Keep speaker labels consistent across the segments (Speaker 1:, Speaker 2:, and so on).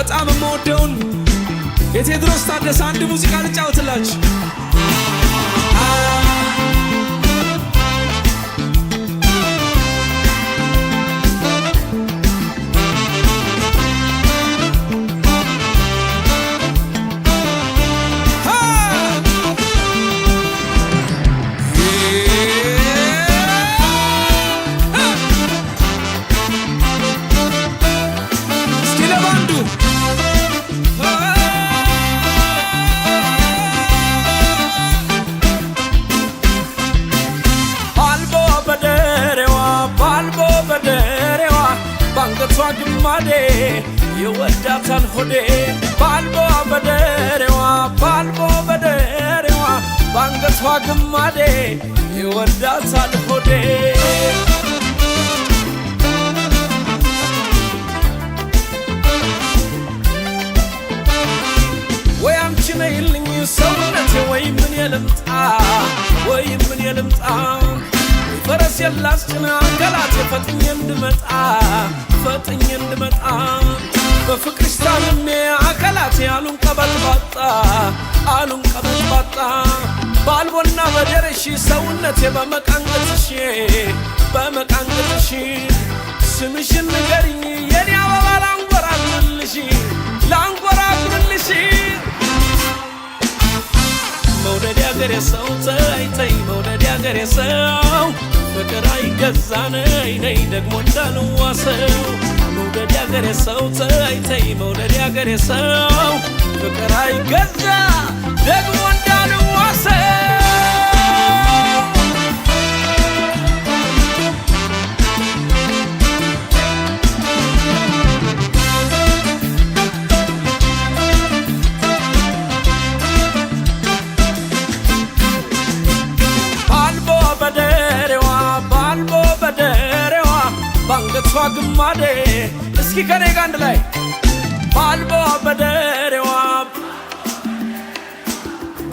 Speaker 1: በጣም የምወደውን የቴዎድሮስ ታደሰ አንድ ሙዚቃ ልጫወትላችሁ። ግማዴ ይወዳታል ሆዴ ባልቦ በደሬዋ ባንገቷ ግማዴ ይወዳታል ሆዴ ወይ አንቺ ነይልኝ ሰውነቴ ወይ ምን የልምጣ ፈረስ የላስጭና አንገላቴ ፈጥኜ እንድመጣ በፍቅርሽ ታምሜ አካላቴ አሉን ቀበጥባጣ ባልቦና በደረሽ ሰውነቴ በመቃንገትሽ ስምሽን ንገሪኝ የኔ አበባ ላንጎራጉርልሽ መውደድ ያገሬ ሰው ተይ መውደድ ያገሬ ሰው ፍቅር አይገዛ ነይ ደግሞ እንዳልዋሰው መውደድ ያገሬ ሰው ተይ መውደድ ያገሬ ሰው ፍቅር አይገዛ ደግሞ እንዳልዋሰው ባንገቷ ግማዴ እስኪ ከኔ ጋር አንድ ላይ ባልቦ በደሬዋ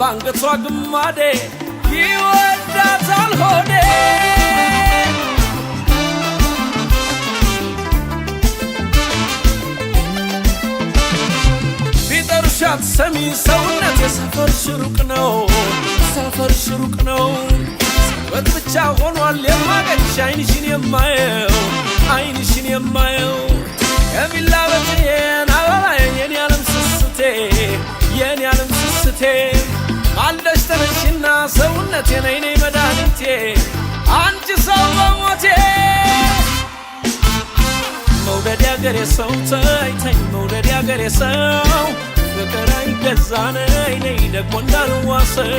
Speaker 1: ባንገቷ ግማዴ ይወዳታል ሆዴ ቢጠሩሻት ሰሚ ሰውነት የሰፈርሽ ሩቅ ነው በት ብቻ ሆኗል የማገኝሽ አይንሽን የማየው የሚላበትዬን አበባዬ የኔ ዓለም ስስቴ አልደሽ ተነሽና ሰውነቴ ነይ መድኃኒቴ አንቺ ሰው በሞቴ መውደድ ያገሬ ሰው ተይ መውደድ ያገሬ ሰው ፍቅር አይገዛ ነይ ደግሞ እንዳልዋሰው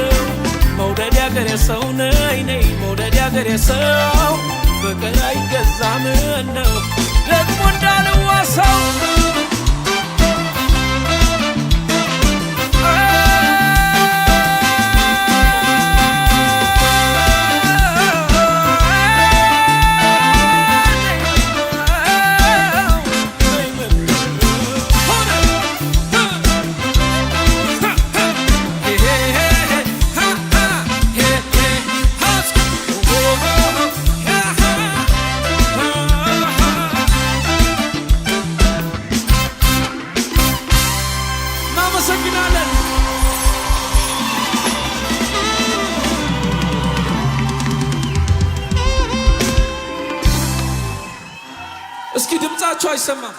Speaker 1: መውደድ ያገሬ ሰው ነይ መውደድ ያገሬ ሰው ፍቅር አይገዛ ምነው ደግሞ እንዳልዋሰው እስኪ ድምጻችሁ አይሰማም